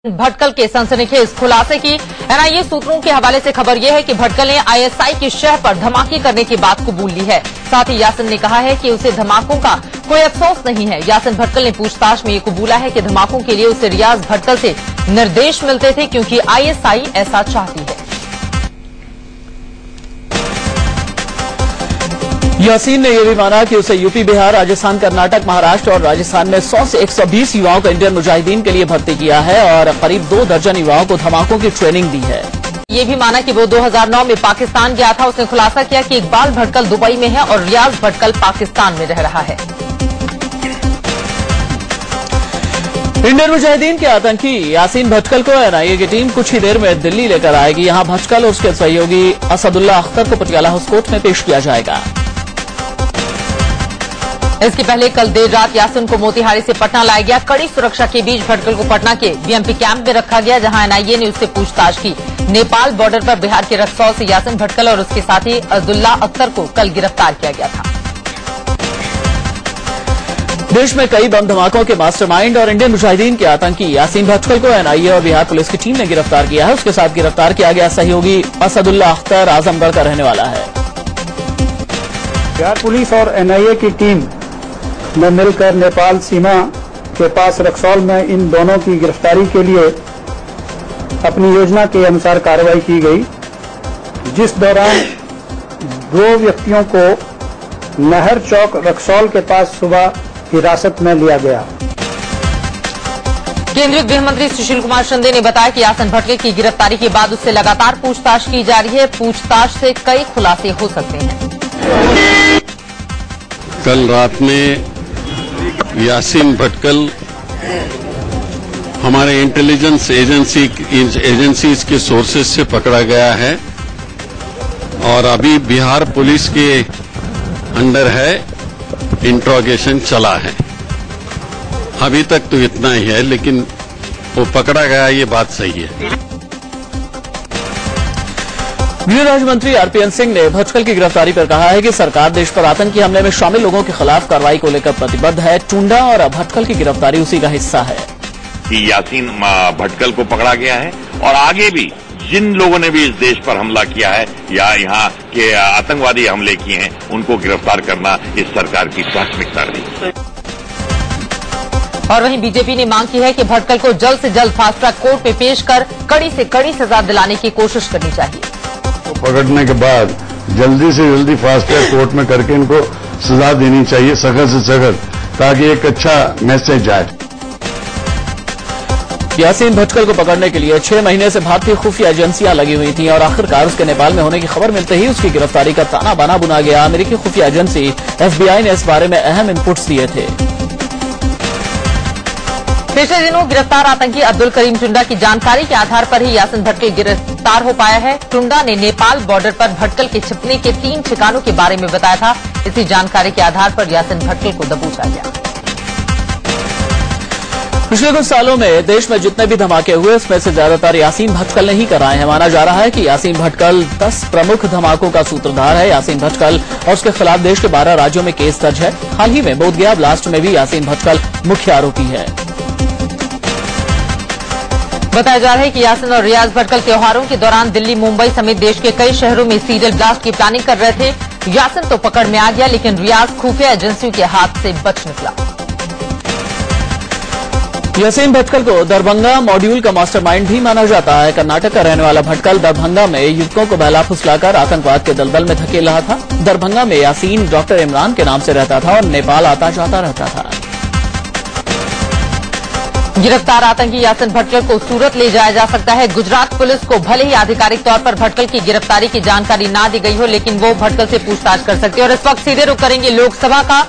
भटकल के सनसनीखेज खुलासे की एनआईए सूत्रों के हवाले से खबर यह है कि भटकल ने आईएसआई के शहर पर धमाके करने की बात कबूल ली है। साथ ही यासिन ने कहा है कि उसे धमाकों का कोई अफसोस नहीं है। यासिन भटकल ने पूछताछ में ये कबूला है कि धमाकों के लिए उसे रियाज भटकल से निर्देश मिलते थे क्योंकि आईएसआई ऐसा चाहती है। यासीन ने यह भी माना कि उसे यूपी, बिहार, राजस्थान, कर्नाटक, महाराष्ट्र और राजस्थान में 100 से 120 युवाओं को इंडियन मुजाहिदीन के लिए भर्ती किया है और करीब 2 दर्जन युवाओं को धमाकों की ट्रेनिंग दी है। ये भी माना कि वो 2009 में पाकिस्तान गया था। उसने खुलासा किया कि इकबाल भटकल दुबई में है और रियाज भटकल पाकिस्तान में रह रहा है। इंडियन मुजाहिदीन के आतंकी यासीन भटकल को एनआईए की टीम कुछ ही देर में दिल्ली लेकर आएगी। यहां भटकल और उसके सहयोगी असदुल्ला अख्तर को पटियाला हाउस कोर्ट में पेश किया जाएगा। इसके पहले कल देर रात यासिन को मोतिहारी से पटना लाया गया। कड़ी सुरक्षा के बीच भटकल को पटना के बीएमपी कैंप में रखा गया, जहां एनआईए ने उससे पूछताछ की। नेपाल बॉर्डर पर बिहार के रक्सौल से यासिन भटकल और उसके साथी असदुल्ला अख्तर को कल गिरफ्तार किया गया था। देश में कई बम धमाकों के मास्टरमाइंड और इंडियन मुजाहिदीन के आतंकी यासीन भटकल को एनआईए और बिहार पुलिस की टीम ने गिरफ्तार किया है। उसके साथ गिरफ्तार किया गया सहयोगी असदुल्ला अख्तर आजमगढ़ का रहने वाला है। बिहार पुलिस और एनआईए की टीम ने मिलकर नेपाल सीमा के पास रक्सौल में इन दोनों की गिरफ्तारी के लिए अपनी योजना के अनुसार कार्रवाई की गई, जिस दौरान 2 व्यक्तियों को नहर चौक रक्सौल के पास सुबह हिरासत में लिया गया। केंद्रीय गृह मंत्री सुशील कुमार शिंदे ने बताया कि यासिन भटकल की गिरफ्तारी के बाद उससे लगातार पूछताछ की जा रही है। पूछताछ से कई खुलासे हो सकते हैं। कल रात में यासीन भटकल हमारे इंटेलिजेंस एजेंसीज के सोर्सेज से पकड़ा गया है और अभी बिहार पुलिस के अंडर है, इंट्रोगेशन चला है। अभी तक तो इतना ही है, लेकिन वो पकड़ा गया ये बात सही है। गृह राज्य मंत्री आरपीएन सिंह ने भटकल की गिरफ्तारी पर कहा है कि सरकार देश पर आतंकी हमले में शामिल लोगों के खिलाफ कार्रवाई को लेकर प्रतिबद्ध है। टुंडा और भटकल की गिरफ्तारी उसी का हिस्सा है। यासीन भटकल को पकड़ा गया है और आगे भी जिन लोगों ने भी इस देश पर हमला किया है या यहाँ के आतंकवादी हमले किए हैं, उनको गिरफ्तार करना इस सरकार की प्राथमिकता रही। और वहीं बीजेपी ने मांग की है कि भटकल को जल्द से जल्द फास्ट ट्रैक कोर्ट में पेश कर कड़ी से कड़ी सजा दिलाने की कोशिश करनी चाहिए। पकड़ने के बाद जल्दी से जल्दी फास्ट ट्रैक कोर्ट में करके इनको सजा देनी चाहिए, सख्त से सख्त, ताकि एक अच्छा मैसेज जाए। यासीन भटकल को पकड़ने के लिए 6 महीने से भारतीय खुफिया एजेंसियां लगी हुई थीं और आखिरकार उसके नेपाल में होने की खबर मिलते ही उसकी गिरफ्तारी का ताना बाना बुना गया। अमेरिकी खुफिया एजेंसी एफबीआई ने इस बारे में अहम इनपुट्स दिए थे। पिछले दिनों गिरफ्तार आतंकी अब्दुल करीम टुंडा की जानकारी के आधार पर ही यासिन भटकल गिरफ्तार हो पाया है। टुंडा ने नेपाल बॉर्डर पर भटकल के छिपने के 3 ठिकानों के बारे में बताया था। इसी जानकारी के आधार पर यासिन भटकल को दबोचा गया। पिछले कुछ सालों में देश में जितने भी धमाके हुए उसमें से ज्यादातर यासीन भटकल ने ही कराए हैं। माना जा रहा है कि यासीन भटकल 10 प्रमुख धमाकों का सूत्रधार है। यासीन भटकल और उसके खिलाफ देश के 12 राज्यों में केस दर्ज है। हाल ही में बोधगया ब्लास्ट में भी यासीन भटकल मुख्य आरोपी है। बताया जा रहा है कि यासिन और रियाज भटकल त्योहारों के दौरान दिल्ली, मुंबई समेत देश के कई शहरों में सीरियल ब्लास्ट की प्लानिंग कर रहे थे। यासिन तो पकड़ में आ गया, लेकिन रियाज खुफिया एजेंसियों के हाथ से बच निकला। यासीन भटकल को दरभंगा मॉड्यूल का मास्टरमाइंड भी माना जाता है। कर्नाटक का रहने वाला भटकल दरभंगा में युवकों को बहला फुसलाकर आतंकवाद के दलदल में धकेल रहा था। दरभंगा में यासीन डॉक्टर इमरान के नाम से रहता था और नेपाल आता जाता रहता था। गिरफ्तार आतंकी यासिन भटकल को सूरत ले जाया जा सकता है। गुजरात पुलिस को भले ही आधिकारिक तौर पर भटकल की गिरफ्तारी की जानकारी ना दी गई हो, लेकिन वो भटकल से पूछताछ कर सकते हैं। और इस वक्त सीधे रुख करेंगे लोकसभा का।